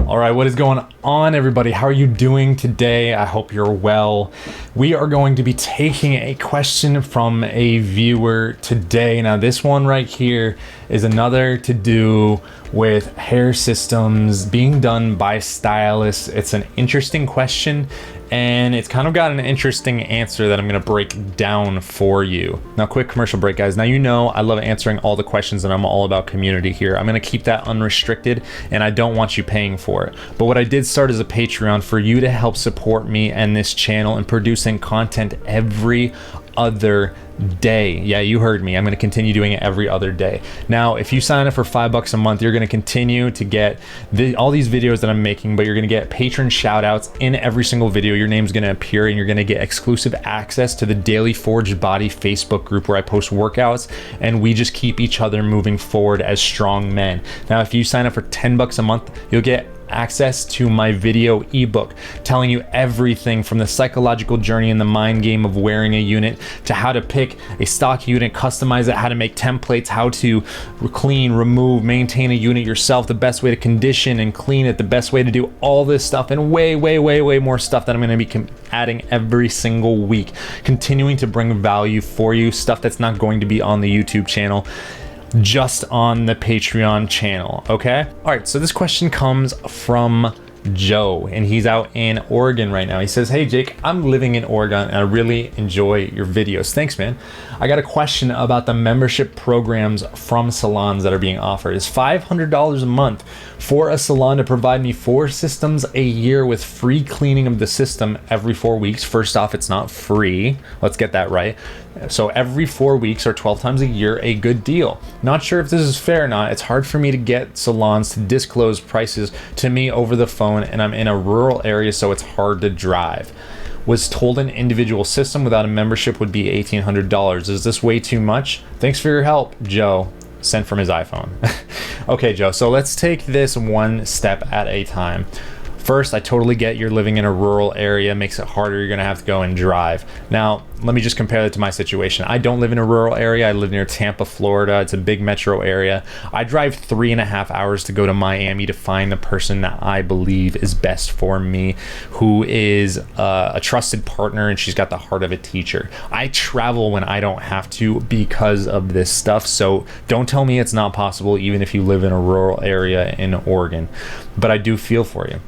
All right, what is going on, everybody? How are you doing today? I hope you're well. We are going to be taking a question from a viewer today. Now, this one right here is another to do with hair systems being done by stylists. It's an interesting question, and it's kind of got an interesting answer that I'm going to break down for you. Now, quick commercial break, guys. Now, you know I love answering all the questions, and I'm all about community here. I'm going to keep that unrestricted, and I don't want you paying for it. But what I did start is a Patreon for you to help support me and this channel in producing content every other day. Yeah, you heard me. I'm going to continue doing it every other day. Now, if you sign up for $5 a month, you're going to continue to get all these videos that I'm making, but you're going to get patron shout outs in every single video. Your name's going to appear, and you're going to get exclusive access to the Daily Forged Body Facebook group where I post workouts, and we just keep each other moving forward as strong men. Now, if you sign up for $10 a month, you'll get access to my video ebook telling you everything from the psychological journey and the mind game of wearing a unit to how to pick a stock unit, customize it, how to make templates, how to clean, remove, maintain a unit yourself, the best way to condition and clean it, the best way to do all this stuff, and way more stuff that I'm going to be adding every single week, continuing to bring value for you, stuff that's not going to be on the YouTube channel, just on the Patreon channel. Okay, all right, so this question comes from Joe, and he's out in Oregon right now. He says, hey Jake, I'm living in Oregon and I really enjoy your videos. Thanks, man. I got a question about the membership programs from salons that are being offered. Is $500 a month for a salon to provide me 4 systems a year with free cleaning of the system every 4 weeks? First off, it's not free. Let's get that right. So every 4 weeks or 12 times a year, a good deal. Not sure if this is fair or not. It's hard for me to get salons to disclose prices to me over the phone, and I'm in a rural area, so it's hard to drive. Was told an individual system without a membership would be $1,800. Is this way too much? Thanks for your help, Joe. Sent from his iPhone. Okay, Joe, so let's take this one step at a time. First, I totally get you're living in a rural area, makes it harder, you're gonna have to go and drive. Now, let me just compare that to my situation. I don't live in a rural area, I live near Tampa, Florida. It's a big metro area. I drive 3.5 hours to go to Miami to find the person that I believe is best for me, who is a trusted partner, and she's got the heart of a teacher. I travel when I don't have to because of this stuff, so don't tell me it's not possible even if you live in a rural area in Oregon, but I do feel for you.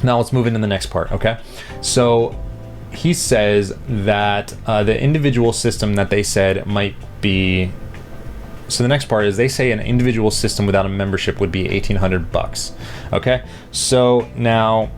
Now let's move into the next part, okay? So he says that the individual system that they said might be, so the next part is they say an individual system without a membership would be $1,800, okay? So now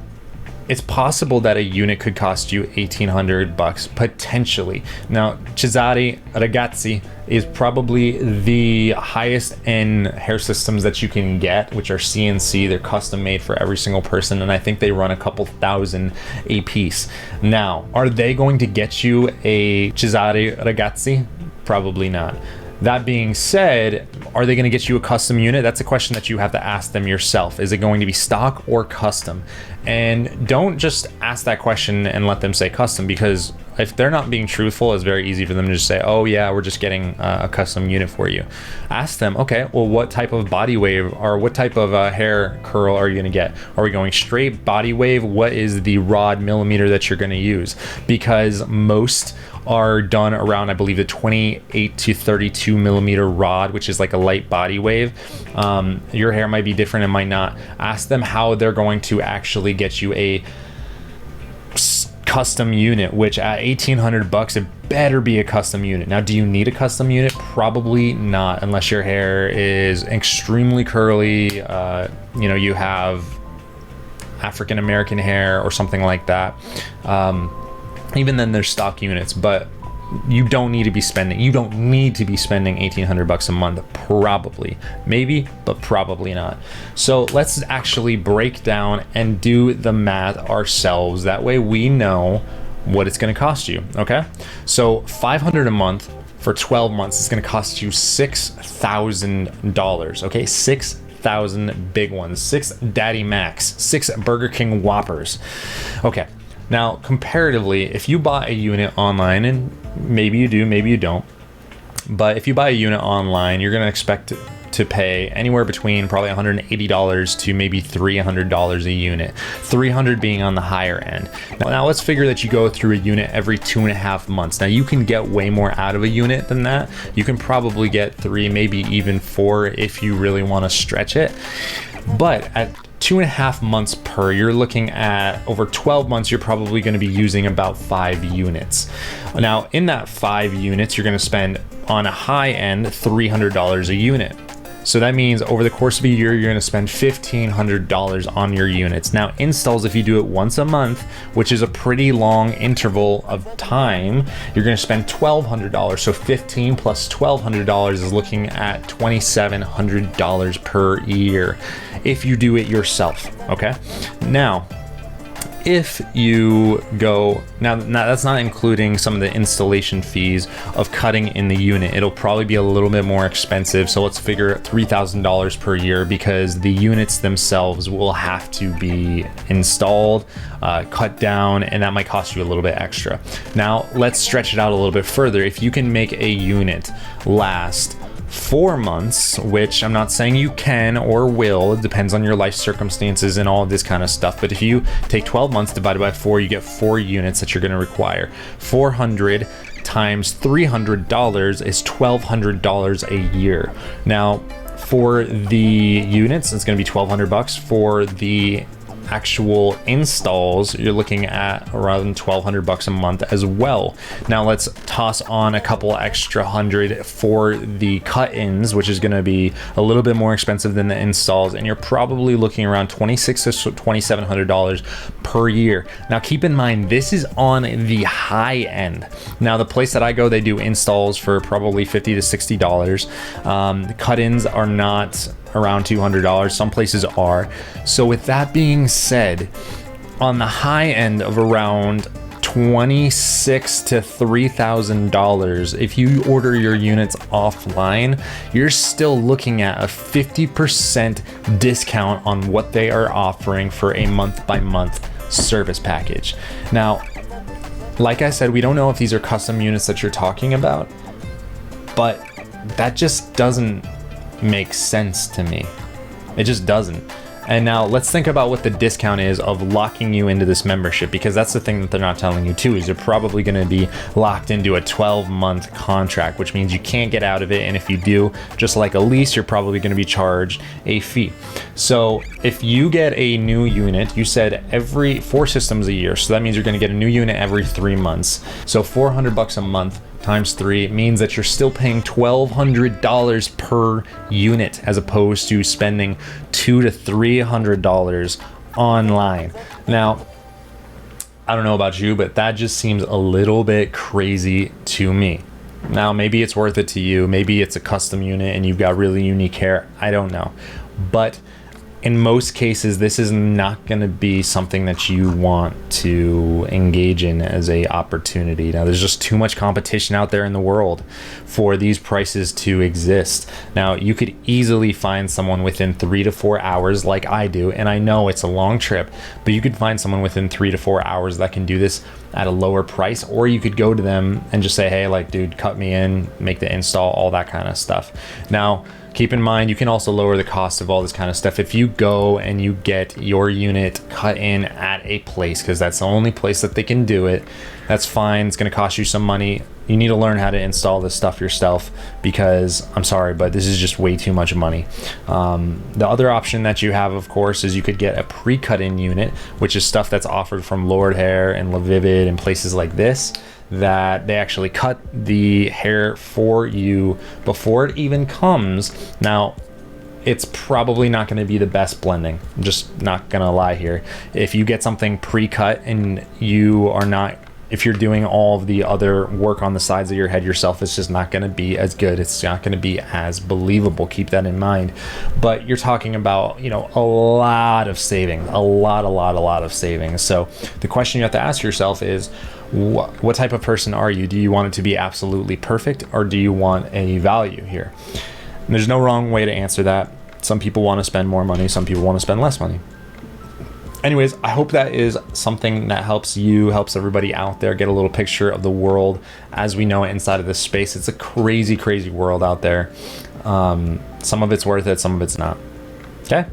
it's possible that a unit could cost you $1,800 potentially. Now, Cesare Ragazzi is probably the highest end hair systems that you can get, which are CNC. They're custom made for every single person, and I think they run a couple thousand a piece. Now, are they going to get you a Cesare Ragazzi? Probably not. That being said, are they going to get you a custom unit? That's a question that you have to ask them yourself. Is it going to be stock or custom? And don't just ask that question and let them say custom, because if they're not being truthful, it's very easy for them to just say, oh yeah, we're just getting a custom unit for you. Ask them, okay, well, what type of body wave or what type of hair curl are you going to get? Are we going straight body wave? What is the rod millimeter that you're going to use? Because most are done around, I believe, the 28 to 32 millimeter rod, which is like a light body wave. Your hair might be different, it might not. Ask them how they're going to actually get you a custom unit, which at $1,800 it better be a custom unit. Now, do you need a custom unit? Probably not, unless your hair is extremely curly, you know, you have African American hair or something like that. Even then there's stock units, but you don't need to be spending $1,800 a month. Probably, maybe, but probably not. So let's actually break down and do the math ourselves. That way we know what it's going to cost you. Okay, so $500 a month for 12 months is going to cost you $6,000. Okay, 6,000 big ones, 6 Daddy Macs, 6 Burger King Whoppers. Okay. Now, comparatively, if you buy a unit online, and maybe you do, maybe you don't, but if you buy a unit online, you're going to expect to pay anywhere between probably $180 to maybe $300 a unit, 300 being on the higher end. Now let's figure that you go through a unit every 2.5 months. Now you can get way more out of a unit than that. You can probably get 3, maybe even 4 if you really want to stretch it. But at 2.5 months per, you're looking at over 12 months, you're probably going to be using about 5 units. Now in that 5 units, you're going to spend on a high end $300 a unit. So that means over the course of a year, you're going to spend $1,500 on your units. Now installs, if you do it once a month, which is a pretty long interval of time, you're going to spend $1,200. So 15 plus $1,200 is looking at $2,700 per year if you do it yourself. Okay. Now, if you go, now that's not including some of the installation fees of cutting in the unit. It'll probably be a little bit more expensive. So let's figure $3,000 per year, because the units themselves will have to be installed, cut down, and that might cost you a little bit extra. Now let's stretch it out a little bit further. If you can make a unit last 4 months, which I'm not saying you can or will, it depends on your life circumstances and all of this kind of stuff. But if you take 12 months divided by 4, you get 4 units that you're going to require. 400 times $300 is $1,200 a year. Now for the units, it's going to be $1,200. For the actual installs, you're looking at around $1,200 a month as well. Now let's toss on a couple extra hundred for the cut-ins, which is going to be a little bit more expensive than the installs, and you're probably looking around $2,600 to $2,700 per year. Now keep in mind, this is on the high end. Now the place that I go, they do installs for probably $50 to $60. Cut-ins are not around $200. Some places are. So with that being said, on the high end of around $2,600 to $3,000, if you order your units offline, you're still looking at a 50% discount on what they are offering for a month-by-month service package. Now, like I said, we don't know if these are custom units that you're talking about, but that just doesn't make sense to me. It just doesn't. And now let's think about what the discount is of locking you into this membership, because that's the thing that they're not telling you too, is you're probably going to be locked into a 12-month contract, which means you can't get out of it. And if you do, just like a lease, you're probably going to be charged a fee. So if you get a new unit, you said every 4 systems a year. So that means you're going to get a new unit every 3 months. So $400 a month times 3 means that you're still paying $1,200 per unit, as opposed to spending $200 to $300 online. Now, I don't know about you, but that just seems a little bit crazy to me. Now, maybe it's worth it to you. Maybe it's a custom unit and you've got really unique hair. I don't know. But in most cases, this is not going to be something that you want to engage in as a opportunity. Now, there's just too much competition out there in the world for these prices to exist. Now, you could easily find someone within 3 to 4 hours like I do, and I know it's a long trip, but you could find someone within 3 to 4 hours that can do this at a lower price, or you could go to them and just say, hey, like, dude, cut me in, make the install, all that kind of stuff. Now, keep in mind, you can also lower the cost of all this kind of stuff if you go and you get your unit cut in at a place, because that's the only place that they can do it. That's fine. It's going to cost you some money. You need to learn how to install this stuff yourself, because I'm sorry, but this is just way too much money. The other option that you have, of course, is you could get a pre-cut in unit, which is stuff that's offered from Lord Hair and LaVivid and places like this, that they actually cut the hair for you before it even comes. Now, it's probably not going to be the best blending. I'm just not going to lie here. If you get something pre-cut and you are not, if you're doing all of the other work on the sides of your head yourself, it's just not going to be as good. It's not going to be as believable. Keep that in mind. But you're talking about, you know, a lot of savings, a lot of savings. So the question you have to ask yourself is, what type of person are you? Do you want it to be absolutely perfect, or do you want a value here? And there's no wrong way to answer that. Some people want to spend more money. Some people want to spend less money. Anyways, I hope that is something that helps you, helps everybody out there get a little picture of the world as we know it inside of this space. It's a crazy, crazy world out there. Some of it's worth it, some of it's not. Okay.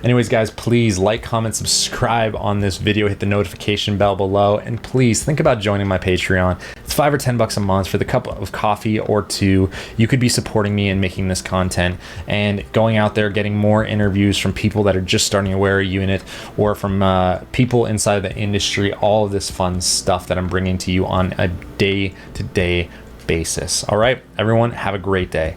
Anyways, guys, please like, comment, subscribe on this video, hit the notification bell below, and please think about joining my Patreon. It's $5 or $10 a month for the cup of coffee or two. You could be supporting me in making this content and going out there, getting more interviews from people that are just starting to wear a unit, or from people inside the industry, all of this fun stuff that I'm bringing to you on a day-to-day basis. All right, everyone, have a great day.